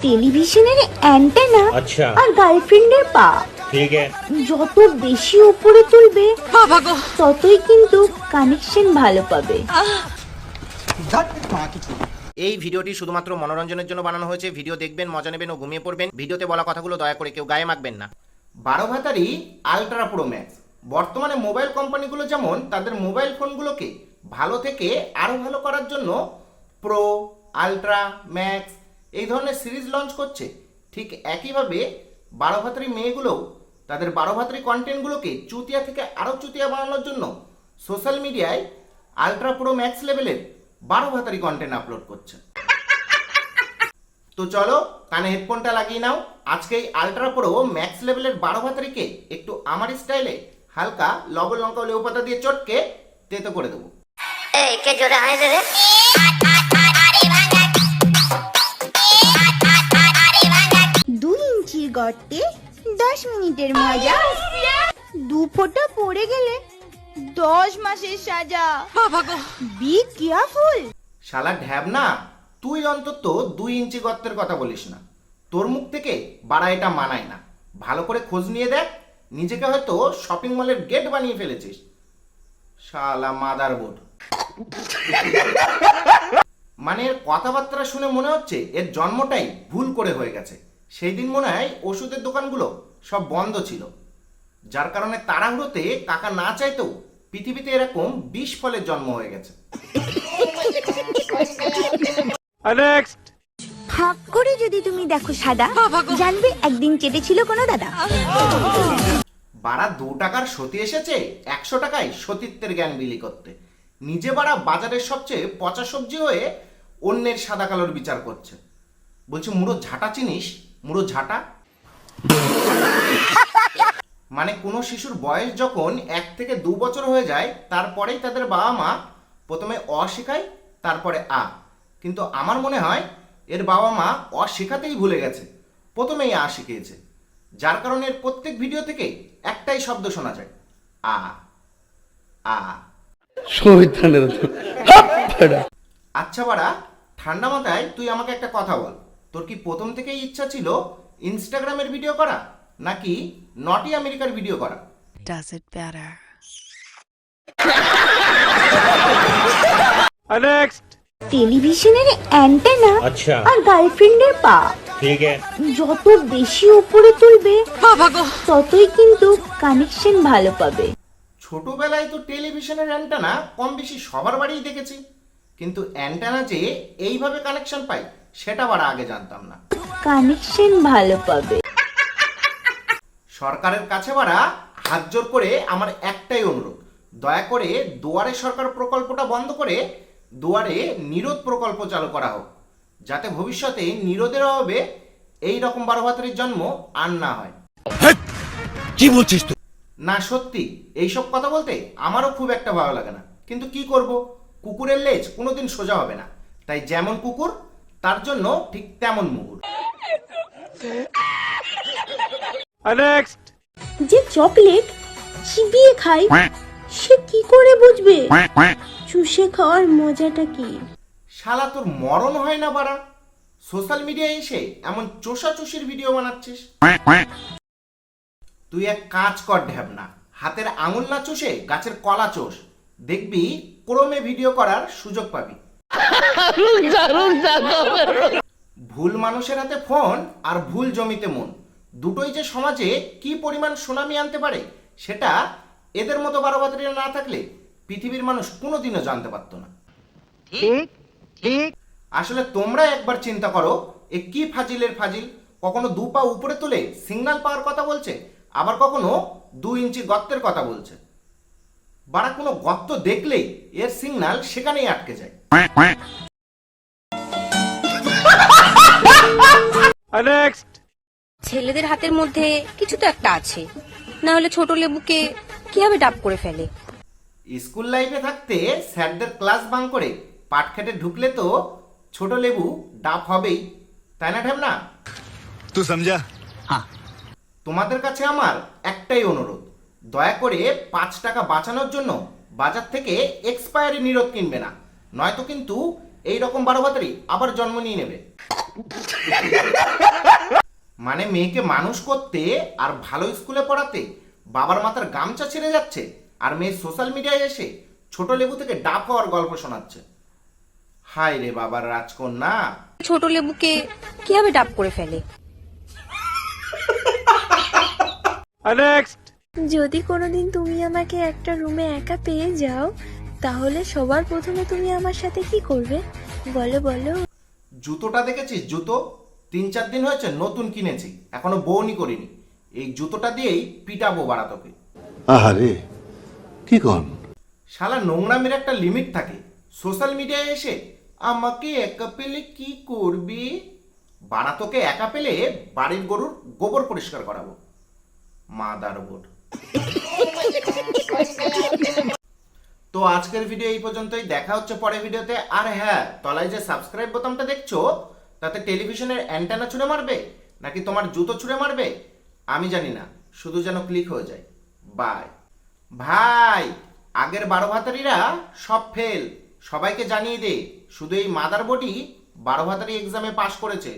টেলিভিশনের অ্যান্টেনা আচ্ছা আর গার্লফ্রেন্ডের পা ঠিক আছে যত বেশি উপরে তুলবে ততই কিন্তু কানেকশন ভালো পাবে। এই ভিডিওটি শুধুমাত্র মনোরঞ্জনের জন্য বানানো হয়েছে। ভিডিও দেখবেন, মজা নেবেন ও ঘুমিয়ে পড়বেন। ভিডিওতে বলা কথাগুলো দয়া করে কেউ গায়ে মাখবেন না। 12 ভাতারি আলট্রা প্রো ম্যাক্স। বর্তমানে মোবাইল কোম্পানিগুলো যেমন তাদের মোবাইল ফোনগুলোকে ভালো থেকে আরও ভালো করার জন্য প্রো, আলট্রা, ম্যাক্স এই ধরনের সিরিজ লঞ্চ করছে, ঠিক একইভাবে 12 ভাতারি মেয়েগুলোও তাদের 12 ভাতারি কন্টেন্টগুলোকে চুতিয়া থেকে আরও চুতিয়া বানানোর জন্য সোশ্যাল মিডিয়ায় আলট্রা প্রো ম্যাক্স লেভেলের 12 ভাতারি কন্টেন্ট আপলোড করছে। তো চলো কানে হেডফোনটা লাগিয়ে নাও। আজকে এই আলট্রা প্রো ম্যাক্স লেভেলের 12 ভাতারিকে একটু আমার স্টাইলে হালকা লবণ লঙ্কা লেবু পাতা দিয়ে চটকে তেতো করে দেবো। এই কে জোরে হাই রে 2 ইঞ্চির গর্তে 10 মিনিটের মজা, 2 ফোঁটা পড়ে গেলে 10 মাসের সাজা। Be careful. শালা ঢ্যাব না, তুই অন্তত 2 ইঞ্চি গর্তের কথা বলিস না। তোর মুখ থেকে বাড়া এটা মানায় না। ভালো করে খোঁজ নিয়ে দেখ, নিজেকে হয়তো শপিং মলের গেট বানিয়ে ফেলেছিস। শালা মাদারবোর্ড। মানে এর কথাবার্তা শুনে মনে হচ্ছে এর জন্মটাই ভুল করে হয়ে গেছে। সেই দিন মনে হয় ওষুধের দোকানগুলো সব বন্ধ ছিল, যার কারণে তাড়াহুড়োতে কাকা না চাইতেও পৃথিবীতে এরকম 20 ফলের জন্ম হয়ে গেছে। হাক করে যদি তুমি দেখো সাদা, জানবে একদিন চেটেছিল কোনো দাদা। বাড়া 2 টাকার সতী এসেছে 100 টাকায় সতীত্বের জ্ঞান বিলি করতে। নিজে বাড়া বাজারের সবচেয়ে পচা সবজি হয়ে অন্যের সাদা কালোর বিচার করছে। বলছে মুড়ো ঝাঁটা চিনিস? মুড়ো ঝাঁটা মানে কোনো শিশুর বয়স যখন 1 থেকে 2 বছর হয়ে যায়, তারপরেই তাদের বাবা মা প্রথমে অ শেখায়, তারপরে আ। কিন্তু আমার মনে হয় এর বাবা মা অ শেখাতেই ভুলে গেছে, প্রথমেই আ শিখিয়েছে। যার কারণে এর প্রত্যেক ভিডিও থেকে একটাই শব্দ শোনা যায়, আ আ। আচ্ছা বাড়া, ঠান্ডা মাথায় তুই আমাকে একটা কথা বল, তোর কি প্রথম থেকেই ইচ্ছা ছিল ইনস্টাগ্রামের ভিডিও করা নাকি নটি আমেরিকার ভিডিও করা? Does it better. টেলিভিশনের অ্যান্টেনা আচ্ছা আর গার্লফ্রেন্ডের পা ঠিক আছে যত বেশি উপরে তুলবে ততই কিন্তু কানেকশন ভালো পাবে। ছোটবেলায় তো টেলিভিশনের অ্যান্টেনা কম বেশি সবার বাড়িই দেখেছি, কিন্তু অ্যান্টেনা যে এইভাবে কানেকশন পাই সেটা বাড়া আগে জানতাম না। কানেকশন ভালো পাবে। সরকারের কাছে বাড়া হাত জোর করে আমার একটাই অনুরোধ, দয়া করে দুয়ারে সরকার প্রকল্পটা বন্ধ করে দুয়ারে নিরোধ প্রকল্প চালু করা হোক, যাতে ভবিষ্যতে নিরোধের অভাবে এই রকম 12 ভাতারির জন্ম আর না হয়। কি বলছিস তুই? না সত্যি, এইসব কথা বলতে আমারও খুব একটা ভালো লাগে না, কিন্তু কি করব, কুকুরের লেজ কোনোদিন সোজা হবে না। তাই যেমন কুকুর তার জন্য ঠিক তেমন মুগুর। যে চকলেট চিবিয়ে খায় সে কি করে বুঝবে চুষে খাওয়ার মজাটা কি? শালা তোর মরণ হয় না বাড়া, সোশ্যাল মিডিয়ায় এসে এমন চোষাচুষির ভিডিও বানাচ্ছিস। তুই এক কাজ কর ঢ্যাবনা, হাতের আঙুল না চুষে গাছের কলা চোষ, দেখবি ক্রমে ভিডিও করার সুযোগ পাবি। ভুল মানুষের হাতে ফোন আর ভুল জমিতে মন, দুটোই যে সমাজে কি পরিমাণ সুনামি আনতে পারে সেটা এদের মতো 12 ভাতারিরা না থাকলে পৃথিবীর মানুষ কোনোদিনও জানতে পারতো না। আসলে তোমরা একবার চিন্তা করো, এ কি ফাজিলের ফাজিল, কখনো 2 পা উপরে তুলে সিগন্যাল পাওয়ার কথা বলছে, আবার কখনো 2 ইঞ্চি গর্তের কথা বলছে। বাড়া কোনো গর্ত দেখলেই এর সিগন্যাল সেখানেই আটকে যায়। ছেলেদের হাতের মধ্যে কিছু তো একটা আছে, না হলে ছোট লেবুকে কিভাবে ডাব করে ফেলে। স্কুল লাইফে থাকতে স্যারদের ক্লাস বাঙ্ক করে পাট খেতে ঢুকলে তো ছোট লেবু ডাব হবেই, তাই না ঢ্যাবনা? তুই সমঝা? হ্যাঁ। তোমাদের কাছে আমার একটাই অনুরোধ, দয়া করে 5 টাকা বাঁচানোর জন্য বাজার থেকে এক্সপায়ারি নিরোধ কিনবে না, নয়তো কিন্তু এই রকম 12 ভাতারি আবার জন্ম নিয়ে নেবে। মানে মেয়েকে মানুষ করতে আর ভালো স্কুলে পড়াতে বাবার মাথার গামছা ছেড়ে যাচ্ছে, আর মেয়ে সোশ্যাল মিডিয়ায় এসে ছোট লেবু থেকে ডাব হওয়ার গল্প শোনাচ্ছে। হায় রে বাবার রাজকন্যা। ছোট লেবুকে কিভাবে ডাব করে ফেলে। যদি কোনোদিন তুমি আমাকে একটা রুমে একা পেয়ে যাও, তাহলে সবার প্রথমে তুমি আমার সাথে কি করবে বলো বলো? জুতোটা দেখেছিস? জুতো 3-4 দিন হয়েছে নতুন কিনেছি, এখনো বউনি করিনি। এই জুতোটা দিয়েই পিটাবো বাড়া তোকে। আহারে কি কন? শালা নোংরামির একটা লিমিট থাকে। সোশ্যাল মিডিয়ায় এসে আমাকে একা পেলে কি করবি? বাড়া তোকে একা পেলে বাড়ির গরুর গোবর পরিষ্কার করাবো। Mother board. তো আজকের ভিডিও এই পর্যন্তই, দেখা হচ্ছে পরের ভিডিওতে। আর হ্যাঁ, তলায় যে সাবস্ক্রাইব বোতামটা দেখছো, তাতে টেলিভিশনের অ্যান্টেনা ছুঁড়ে মারবে নাকি তোমার জুতো ছুঁড়ে মারবে আমি জানি না, শুধু যেন ক্লিক হয়ে যায়। বাই ভাই। আগের 12 ভাতারিরা সব ফেল, সবাইকে জানিয়ে দে। শুধু এই মাদার বডি 12 ভাতারি এক্সামে পাশ করেছে।